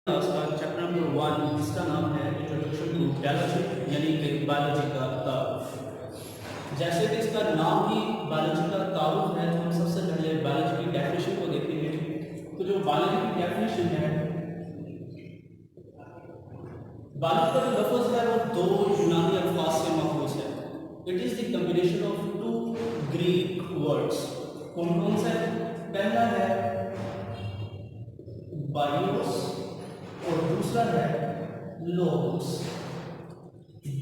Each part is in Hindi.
चैप्टर नंबर 1 जिसका नाम है इंट्रोडक्शन टू बायोलॉजी यानी कि बायोलॉजी का तारुफ। जैसे कि इसका नाम ही बायोलॉजी का तारुफ है, तो हम सबसे पहले बायोलॉजी की डेफिनेशन को देखेंगे। तो जो बायोलॉजी की डेफिनेशन है, बायोलॉजी का जो लफ्ज़ है वो दो यूनानी अल्फाज से मखूज है। It is the combination of two Greek words. कौन कौन से? पहला है बायोस और दूसरा है लोगोस।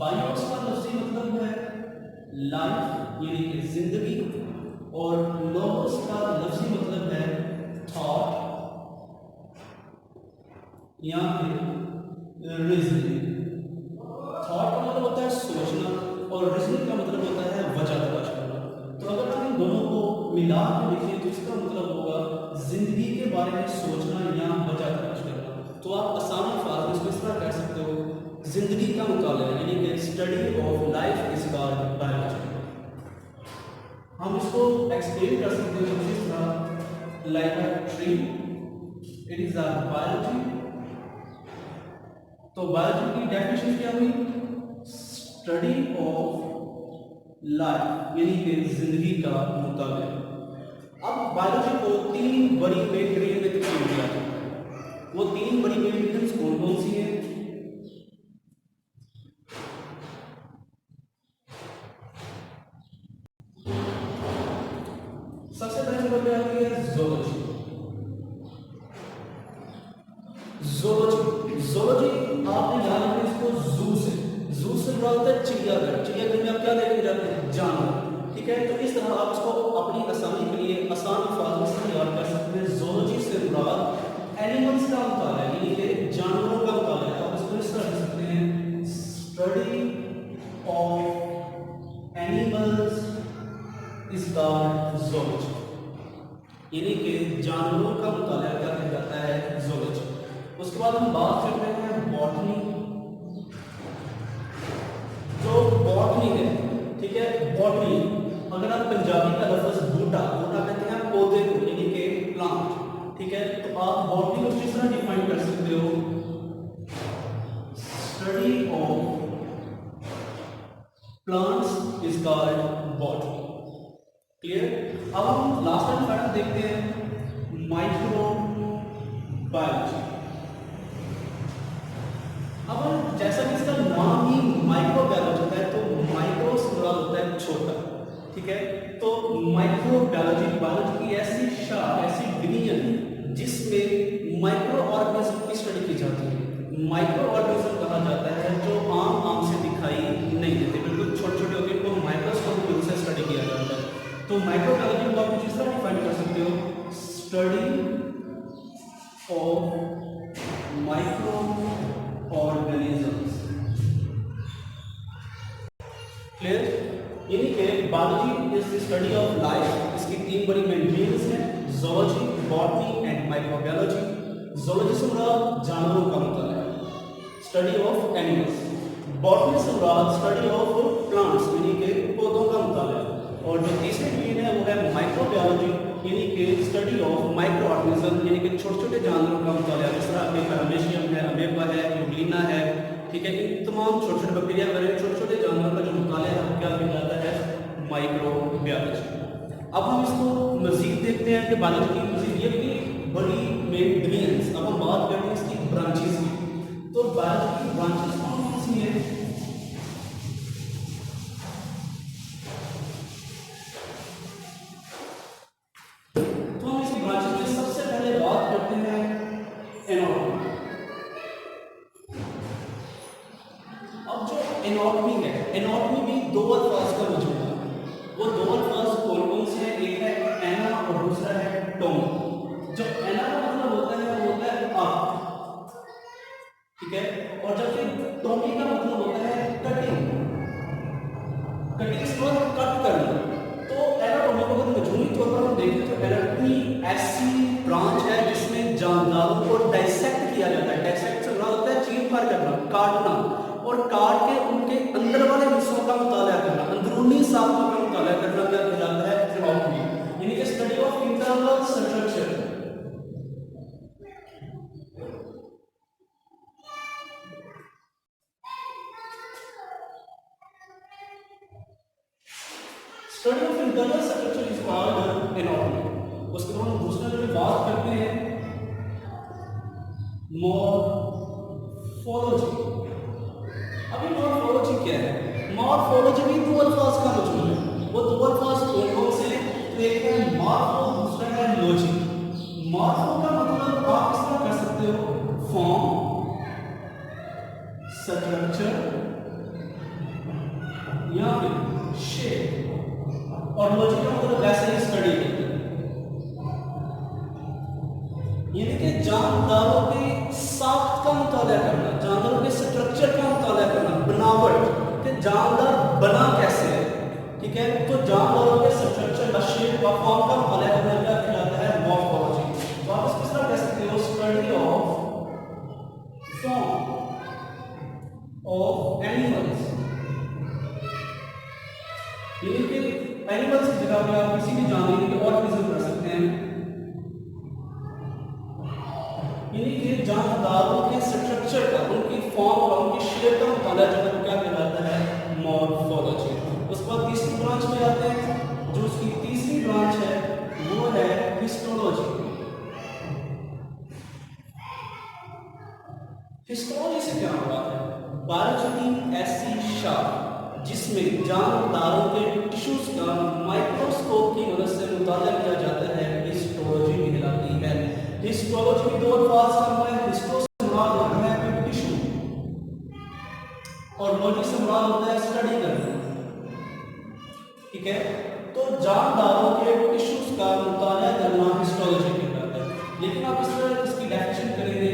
बायोस का लफ्ज़ी मतलब है लाइफ यानी कि जिंदगी, और लोगोस का लफ्ज़ी मतलब है थॉट या फिर रीजनिंग। थॉट का मतलब होता है सोचना और रीजनिंग का मतलब होता है वजह तलाश करना। तो अगर हम इन दोनों को मिला के लिखें तो इसका मतलब होगा जिंदगी के बारे में सोचना या वजह तलाश करना। तो आप आसान अल्फाज में इसको इस तरह कह सकते हो, जिंदगी का मुताला यानी कि study of life is called biology. हम इसको एक्सप्लेन कर सकते हैं इस तरह, like a tree it is a biology. तो बायोलॉजी की डेफिनेशन क्या हुई? स्टडी ऑफ लाइफ यानी कि जिंदगी का मुताबिक। अब बायोलॉजी को तीन बड़ी मेन ग्रेड में तकसीम किया जाता है। वो तीन बड़ी मेन ग्रेड्स कौन कौन सी हैं? सबसे पहले नंबर पे आती है ज़ूलॉजी। ज़ूलॉजी आपने याद रखना इसको जू से बुरा होता है चिड़ियाघर। चिड़ियाघर में आप क्या देखने जाते हैं? जानवर। ठीक है, तो इस तरह आप इसको अपनी आसानी के लिए आसान अल्फाज में याद कर सकते हैं। ज़ूलॉजी से मुराद एनिमल्स का मुताला यानी कि जानवरों का मुताला है। आप इसको इस तरह कह सकते हैं, study of animals is called zoology यानी कि जानवरों का मुताला क्या कहा जाता है? ज़ूलॉजी। उसके बाद हम बात करते हैं बॉटनी। जो बॉटनी है, ठीक है, बॉटनी अगर आप पंजाबी का लफ्ज़ बूटा कहते हैं पौधे को यानी कि प्लांट, ठीक है, तो आप बॉटनी को किस तरह डिफाइन कर सकते हो? Study of plants is called botany. Clear? अब हम लास्ट एंड फाइनल देखते हैं माइक्रो बायोलॉजी। अब जैसा कि इसका नाम ही माइक्रो बायोलॉजी है, तो माइक्रो से मुराद होता है छोटा। ठीक है, तो माइक्रो बायोलॉजी की ऐसी शाख, ऐसी डिवीजन जिसमें माइक्रो ऑर्गेनिज्म की स्टडी की जाती है। माइक्रो ऑर्गेनिज्म कहा जाता है जो आम से दिखाई नहीं देते, बिल्कुल छोटे छोटे होकर इनको माइक्रोस्कोप के से स्टडी किया जाता है। तो माइक्रो बायोलॉजी को आप किस तरह डिफाइन कर सकते हो? Study of micro organisms. Clear? यानी कि biology is the study of life. इसकी तीन बड़ी मेन फील्ड्स हैं, zoology, botany and microbiology. Zoology से मुराद जानवरों का मुताला, स्टडी ऑफ एनिमल्स। बॉटनी से मुराद स्टडी ऑफ प्लांट्स यानी कि पौधों का मुताला, और जो तीसरी फील्ड है वो है माइक्रोबायोलॉजी यानी कि स्टडी ऑफ माइक्रो ऑर्गेनिज्म यानी कि छोटे छोटे जानवरों का मुताला, जिस तरह आपके पैरामीशियम है, अमेबा है, यूग्लिना है, ठीक है, इन तमाम छोटे छोटे बैक्टीरिया वगैरह छोटे छोटे जानवरों का जो मुताला है वो क्या कहलाता है? माइक्रोबायोलॉजी। अब हम इसको मजीद देखते हैं कि बायोलॉजी की मजीद ये भी बड़ी मेन डिवीजन्स। अब हम बात करते हैं इसकी ब्रांचेस की। तो बायोलॉजी की ब्रांचेस कौन कौन सी है? एनाटॉमी है, एनाटॉमी भी दो अल्फाज का मजमूआ है। वो दो अल्फाज कौन कौन से हैं? एक है एना और दूसरा है टोमी। जो एना का मतलब होता है वो होता है आर्क, ठीक है, और जब फिर टोमी का मतलब होता है कटिंग। कटिंग से मतलब कट करना। तो एनाटॉमी को अगर मजमूई तौर पर हम देखें तो एनाटॉमी ऐसी ब्रांच है जिसमें जानदारों को डाइसेक्ट किया जाता है। डाइसेक्ट से मतलब होता है चीर फाड़ करना, काटना, और काट के उनके अंदर वाले हिस्सों का मुताला करना, अंदरूनी साखों का मुताला करना क्या कहलाता है? एनाटॉमी यानी कि study of internal structure. Internal structure is called anatomy. उसके बाद हम दूसरा जो बात करते हैं मॉर्फोलॉजी। अभी मॉर्फोलॉजी क्या है? मॉर्फोलॉजी भी दो अल्फाज का मजमूआ है। वो दो अल्फाज कौन से हैं? तो एक है मॉर्फो, दूसरा है लॉजी। मॉर्फो का मतलब आप इस तरह कर सकते हो, फॉर्म, स्ट्रक्चर या फिर शेप, और लॉजी का मतलब वैसे ही स्टडी करते हैं, यानी कि जानदारों के साख्त का मुताला करना, जानदारों के स्ट्रक्चर का मुताला करना, बनावट कि जानदार बना कैसे है। ठीक है, तो जानदारों के स्ट्रक्चर, शेप व फॉर्म का मुताला करना क्या कहलाता है? मॉर्फोलॉजी। तो आप इसको इस तरह कह सकते हो, study of form of animals. यानी कि एनिमल्स की जगह पे आप किसी भी जानवर के ऑर्गेनिज्म कर सकते हैं, यानी कि जानदारों के स्ट्रक्चर का, उनकी फॉर्म का, उनकी शेप का मुताला जो है क्या कहलाता है? मॉर्फोलॉजी। उसके बाद तीसरी ब्रांच में आते हैं, जो उसकी तीसरी ब्रांच है वो है हिस्टोलॉजी। हिस्टोलॉजी से क्या होता है? बायोलॉजी की ऐसी शाख जिसमें जानदारों के टिश्यूज का माइक्रोस्कोप की मदद से मुताला किया जाता है, हिस्टोलॉजी कहलाती है। हिस्टोलॉजी में दो अल्फाज का है, हिस्टो से मुराद होता है टिश्यू और लॉजी से मुराद होता है स्टडी करना। ठीक है, तो जानदारों के टिश्यूज का मुताला करना हिस्टोलॉजी कहलाता है। लेकिन आप इस तरह इसकी डेफिनेशन करेंगे,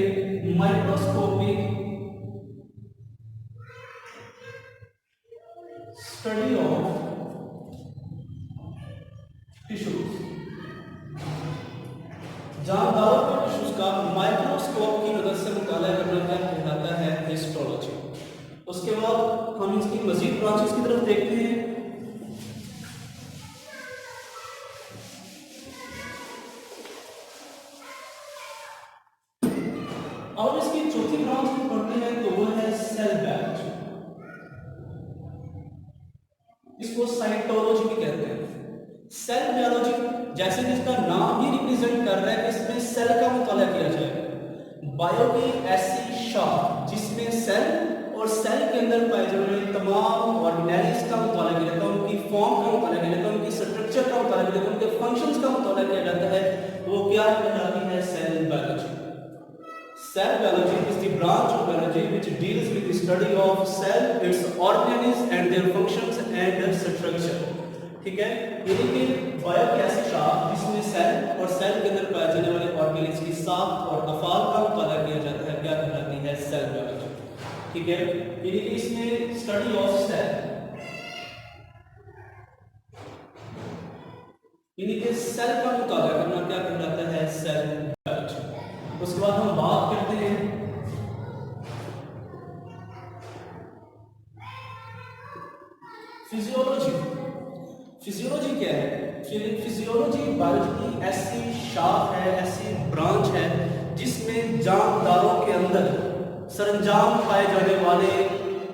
माइक्रोस्कोपिक स्टडी ऑफ टिश्यूज, जानदारों के टिश्यूज का माइक्रोस्कोप की मदद से मुताला करना क्या कहलाता है? हिस्टोलॉजी। उसके बाद हम इसकी मजीद ब्रांचेस की तरफ देखते हैं। और इसकी चौथी ब्रांच की पढ़ते हैं तो वो है सेल बायोलॉजी। इसको साइटोलॉजी भी कहते हैं। सेल बायोलॉजी जैसे कि इसका नाम ही रिप्रेजेंट कर रहा है कि इसमें सेल का मुताला किया जाएगा। बायो की ऐसी शाख जिसमें सेल और सेल के अंदर पाए जाने वाले तमाम ऑर्गेनेल्स का मुताला किया जाता है, उनकी फॉर्म का मुताला किया जाता है, उनकी स्ट्रक्चर का मुताला किया जाता है, उनके फंक्शंस का मुताला किया जाता है, वो क्या कहलाती है? Cell biology. Cell biology is the branch of biology which deals with the study of cell, its organisms and their functions and their structure. ठीक है, यानी कि बायो की ऐसी शाख जिसमें सेल और सेल के अंदर पाए जाने वाले ऑर्गेनिज्म की साख्त और अफाल का मुताला किया जाता है, क्या कहलाती है? Cell biology. ठीक है, यानी कि इसमें स्टडी ऑफ सेल, यानी कि सेल का मुताला करना क्या कहलाता है? Cell biology. उसके बाद हम बात करते हैं फिजियोलॉजी। फिजियोलॉजी क्या है? फिजियोलॉजी बायोलॉजी की ऐसी शाख है, ऐसी ब्रांच है जिसमें जानदारों के अंदर सरंजाम पाए जाने वाले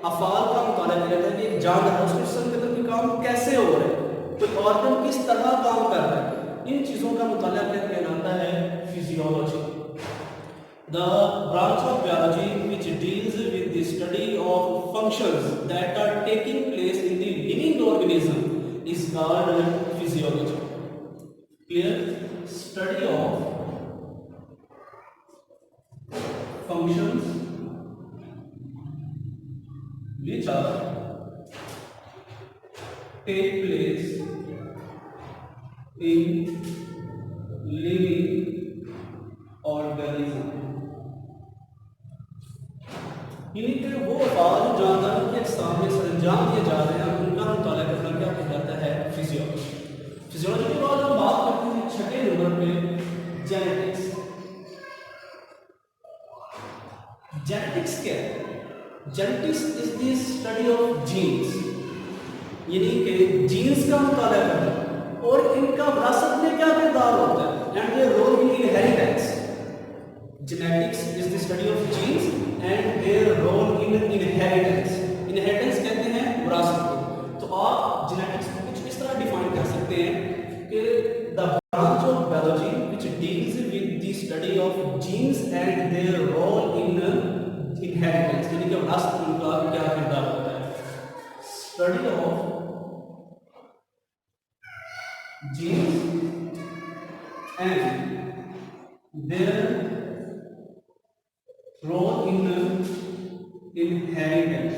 अफाल का मुताला किया जाता है कि जानदार उसके जिस्म के अंदर कोई काम कैसे हो रहा है, कोई ऑर्गन किस तरह काम कर रहा है, इन चीजों का मुताला क्या कहलाता है? Physiology. The branch of biology which deals with the study of functions that are taking place in the living organism is called physiology. Clear? Study of functions which are take place in living organism। यानी कि वो अफाल जानदारों के सामने सरंजाम दिए जा रहे हैं, उनका मुताला करना क्या कहलाता है? फिजियोलॉजी। फिजियोलॉजी के बाद हम बात करते हैं छठे नंबर पे जेनेटिक्स। जेनेटिक्स क्या है? Genetics is the study of genes, यानी कि जीन्स का मुताला करना और इनका विरासत में क्या किरदार होता है, and their role in inheritance. Genetics is the study of genes and their role in inheritance. Inheritance कहते हैं विरासत को। तो आप जेनेटिक्स को कुछ इस तरह डिफाइन कर सकते हैं सकते हैं कि the branch of biology which deals with the study of genes and their role in inheritance, यानी कि विरासत में उनका क्या किरदार होता है। Study of genes and their role in inheritance.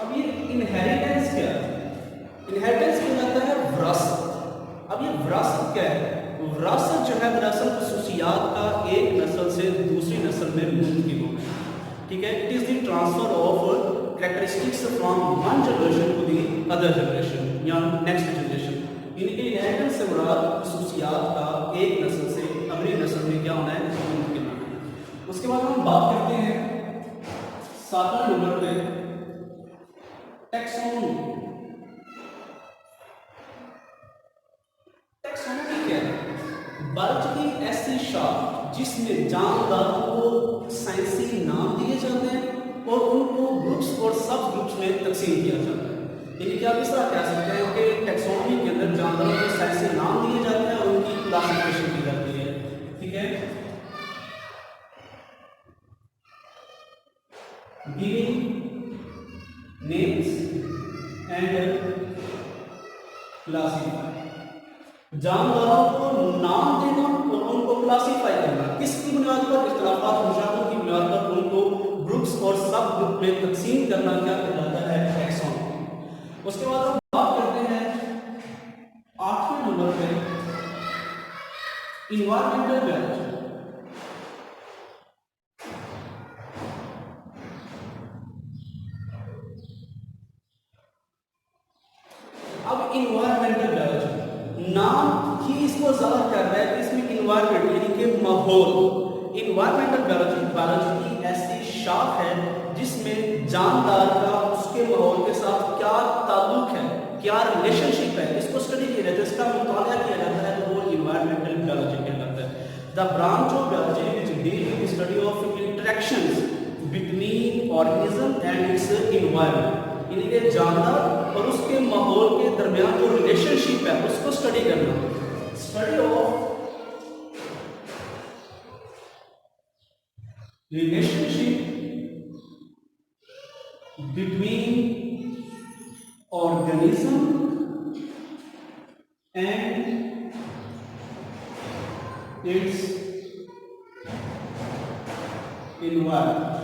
अब ये इनहेरिटेंस क्या है? इनहेरिटेंस कहलाता है विरासत। अब ये विरासत क्या है? विरासत जो है दरअसल खसूसियात का एक नस्ल से दूसरी नस्ल में मुंतकिल होना, ठीक है। It is the transfer of characteristics from one generation to the other generation या नेक्स्ट जनरेशन। यानी कि इनहेरिटेंस से मुराद खसूसियात का एक नस्ल से अगली नस्ल में क्या होना है, मुंतकिल होना है। उसके बाद हम बात करते हैं 7वें नंबर पे टैक्सोनॉमी। टैक्सोनॉमी क्या है? बायोलॉजी की ऐसी शाख जिसमें जानदारों को साइंसी नाम दिए जाते हैं और उनको ग्रुप्स और सब ग्रुप्स में तकसीम किया जाता है। यानी कि आप इस तरह कह सकते हैं कि टैक्सोनॉमी के अंदर जानदारों को साइंसी नाम दिए जाते हैं और उनकी क्लासिफिकेशन की जाती है, ठीक है। गिविंग नेम्स एंड क्लासिफाई, जानदारों को नाम देना और उनको क्लासिफाई करना, किसकी बुनियाद पर? इख्तिलाफात मुशाहदों की बुनियाद पर उनको ग्रुप्स और सब ग्रुप में तकसीम करना क्या कहलाता है? टैक्सोनॉमी। उसके बाद हम बात करते हैं 8वें नंबर पे इन्वायरमेंटल बायोलॉजी। अब इन्वायरमेंटल बायोलॉजी नाम ही इसको ज़ाहिर कर रहा है कि इसमें इन्वायरमेंट यानी कि माहौल। इन्वायरमेंटल बायोलॉजी की ऐसी शाख है जिसमें जानदार का उसके माहौल के साथ क्या ताल्लुक है, क्या रिलेशनशिप है, इसको स्टडी किया जाता है, इसका मुताला किया जाता है, तो वो इन्वायरमेंटल बायोलॉजी कहलाता है। The branch of biology which deal with study of interactions between organism and it's environment, यानी कि जानदार और उसके माहौल के दरमियान जो रिलेशनशिप है उसको स्टडी करना। Study of relationship between organism and it's environment,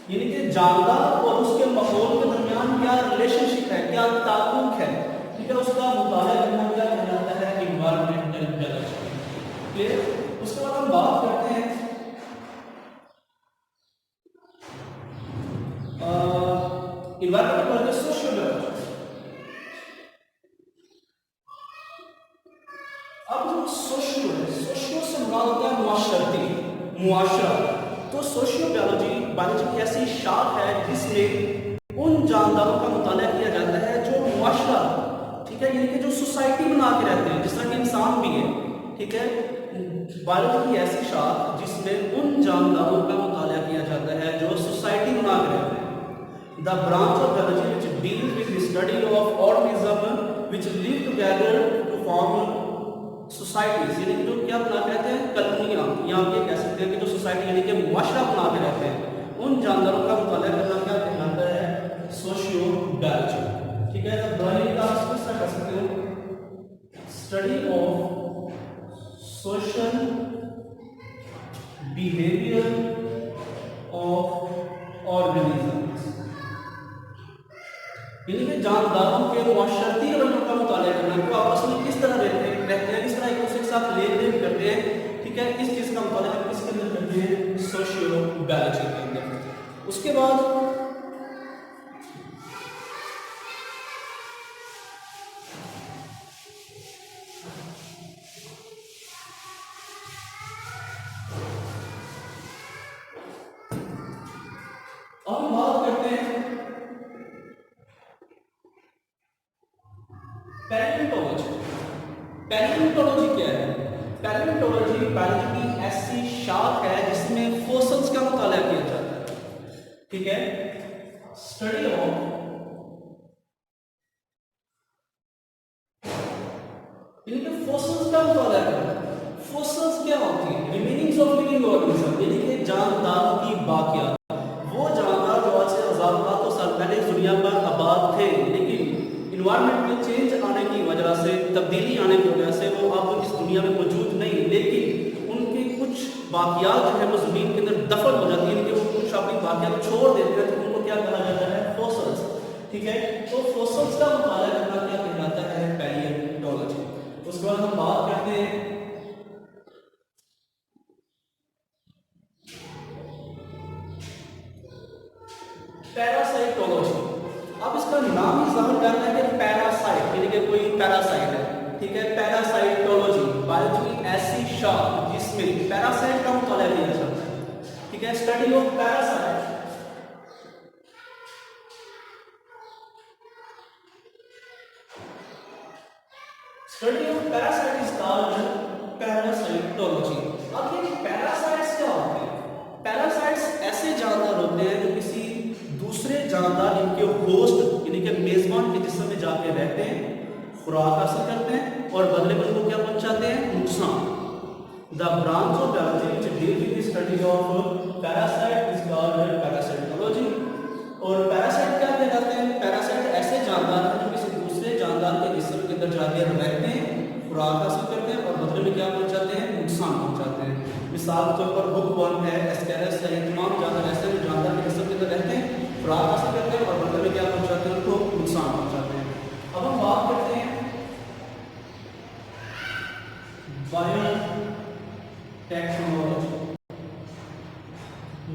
यानी कि जानदार और उसके माहौल के दरमियान क्या रिलेशनशिप है, क्या ताल्लुक है, ठीक है, उसका मुताला करना क्या कहलाता है? Environmental biology. क्लियर? उसके बाद हम बात करते हैं इन्वायरमेंटल बायोलॉजी, सोशल बायोलॉजी। अब जो सोशियो है, सोशियो से मुराद होता है मुआशरती, मुआशरा। तो सोशियो बायोलॉजी की ऐसी शाख है जिसमें उन जानदारों का मुताला किया जाता है जो मुआशरा, ठीक है, यानी कि जो सोसाइटी बना के रहते हैं, जिस तरह के इंसान भी है, ठीक है। बायोलॉजी की ऐसी शाख जिसमें उन जानदारों का मुताला किया जाता है जो सोसाइटी बना के रहते हैं। The branch of biology which deals with the study of organism which live together to form societies, यानी कि जो क्या बना के रहते हैं? कॉलोनियां, या आप ये कह सकते हैं कि जो सोसाइटी यानी कि मुआशरा बना के रहते हैं, उन जानदारों का मुताला करना क्या कहलाता है? सोशियो बायोलॉजी, ठीक है। तो बायोलॉजी का आप किस तरह कर सकते हो? Study of social behaviour of organisms, यानी कि जानदारों के मुआशरती रवैयों का मुताला करना, तो आपस में किस तरह रहते हैं, किस तरह एक दूसरे के साथ लेन देन करते हैं, ठीक है, इस चीज का मुताला हम किसके अंदर करते हैं? सोशियो बायोलॉजी के अंदर। उसके बाद अब हम बात करते हैं पैलियोंटोलॉजी। पैलियोंटोलॉजी क्या है? पैलियोंटोलॉजी बायोलॉजी की ऐसी शाख है जिसमें फॉसिल्स का मुताला किया जाता है, ठीक है। स्टडी ऑफ यानी कि फॉसिल्स का मुताला करें। फॉसिल्स क्या होती है? रिमेनिंग्स ऑफ लिविंग ऑर्गेनिज्म, यानी कि जानदारों की बाकियात। वो जानदार जो आज से हजारों साल पहले इस दुनिया पर आबाद थे, लेकिन इन्वायरमेंट में चेंज आने की वजह से, तब्दीली आने की वजह से वो अब इस दुनिया में मौजूद नहीं, लेकिन उनके कुछ बाकियात जो है वो जमीन के अंदर दफन हो जाती है, यानी कि वो कुछ अपनी बाकियात छोड़ देते हैं, तो उनको क्या कहा जाता है? फॉसिल्स। ठीक है, तो फॉसिल्स का मुताला करना क्या कहलाता है? पैलियोंटोलॉजी। उसके बाद हम बात करते हैं पैरासाइटोलॉजी। अब इसका नाम ही जाहिर करता है कि पैरासाइट, यानी कि कोई पैरासाइट है। ठीक है, पैरासाइटोलॉजी बायोलॉजी की ऐसी शाख जिसमें पैरासाइट का मुताला किया जाता है। ठीक है, study of parasite. Study of parasite is called parasitology. अब ये पैरासाइट्स क्या होते हैं? पैरासाइट्स ऐसे जानदार होते हैं जो किसी दूसरे जानदार, इनके होस्ट यानी कि मेजबान के जिस्म में जाके रहते हैं, खुराक हासिल करते हैं और बदले में उनको क्या पहुंचाते हैं? नुकसान। The branch of biology which deal with the study of parasite is called parasitology. और पैरासाइट क्या कहलाते हैं? पैरासाइट ऐसे जानदार हैं जो किसी दूसरे जानदार के जिस्म के अंदर जाके रहते हैं, खुराक हासिल करते हैं और बदले में क्या पहुंचाते हैं? नुकसान पहुंचाते हैं। मिसाल के तौर पर बुकवर्म है, एस्केरस है, तमाम जानदार ऐसे जानदार के जिस्म के अंदर रहते हैं, खुराक हासिल करते हैं और बदले में क्या पहुंचाते हैं? उनको नुकसान पहुंचाते हैं। अब हम बात करते हैं बायोटेक्नोलॉजी।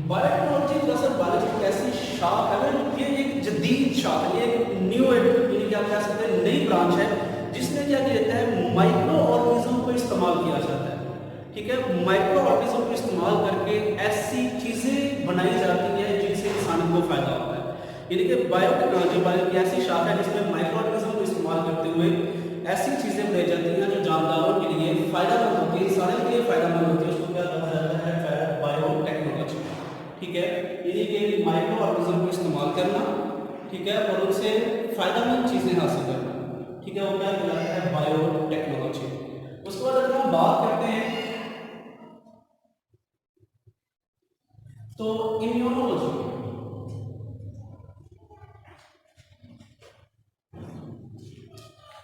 बायोटेक्नोलॉजी दरअसल बायोलॉजी की ऐसी शाख है, ये एक जदीद शाख है, ये एक न्यू, यानी कि आप कह सकते हैं नई ब्रांच है, जिसमें क्या किया जाता है? माइक्रो ऑर्गेनिज्म को इस्तेमाल किया जाता है। ठीक है, माइक्रो ऑर्गेनिज्म को इस्तेमाल करके ऐसी चीजें बनाई जाती हैं जिनसे इंसान को फायदा होता है। यानी कि बायोटेक्नोलॉजी बायो की ऐसी शाखा है जिसमें माइक्रो ऑर्गेनिज्म को इस्तेमाल करते हुए ऐसी चीजें बनाई जाती हैं जो जानदारों के लिए फायदेमंद होती है, इंसानों के लिए फायदेमंद होती है। उसको क्या कहा जाता है? बायोटेक्नोलॉजी। ठीक है, यानी कि माइक्रो ऑर्गेनिज्म को इस्तेमाल करना, ठीक है, और उनसे फायदेमंद चीजें हासिल करना, ठीक है, वो क्या कहलाता है? बायोटेक्नोलॉजी। उसके बाद अगर हम बात करते हैं तो इम्यूनोलॉजी।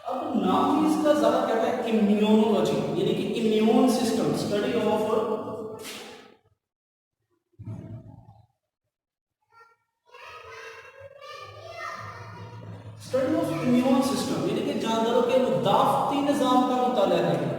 अब नाम ही इसका ज्यादा कहता है इम्यूनोलॉजी, यानी कि immune system, study of immune system, यानी कि जानवरों के मुदाफती निज़ाम का मुताला करना।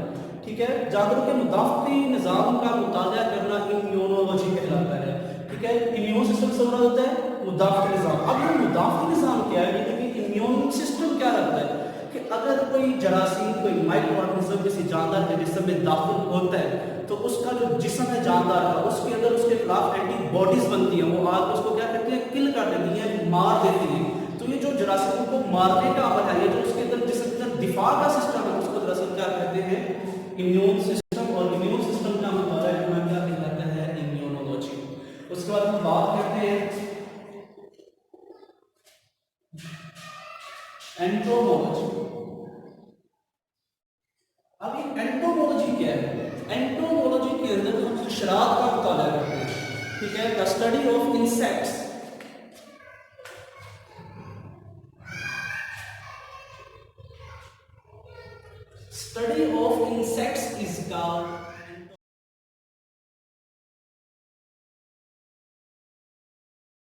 ठीक है, जानवरों के मुदाफती निज़ाम का मुताला करना इम्यूनोलॉजी कहलाता है। ठीक है, इम्यून सिस्टम से मुराद होता है मुदाफती निज़ाम। अब ये मुदाफती निज़ाम क्या है? यानी कि इम्यून सिस्टम क्या रखता है कि अगर कोई जरासीम, कोई माइक्रो ऑर्गेनिज्म किसी जानदार के जिस्म में दाखिल होता है तो उसका जो जिस्म है जानदार का, उसके अंदर उसके खिलाफ एंटीबॉडीज बनती हैं, वो आग उसको क्या करती है? किल कर देती है, मार देती है। तो ये जो जरासीम को मारने का अमल है, ये जो उसके अंदर जिसके अंदर दिफा का सिस्टम है, उसको दरअसल क्या कहते हैं? Immune system. और इम्यून सिस्टम का मुताला करना क्या कहलाता है? इम्यूनोलॉजी। उसके बाद हम बात करते हैं एंटोमोलॉजी। अब ये एंटोमोलॉजी क्या है? एंटोमोलॉजी के अंदर हम हशरात का मुताला करते हैं। ठीक है, the study of insects. Study of insects is called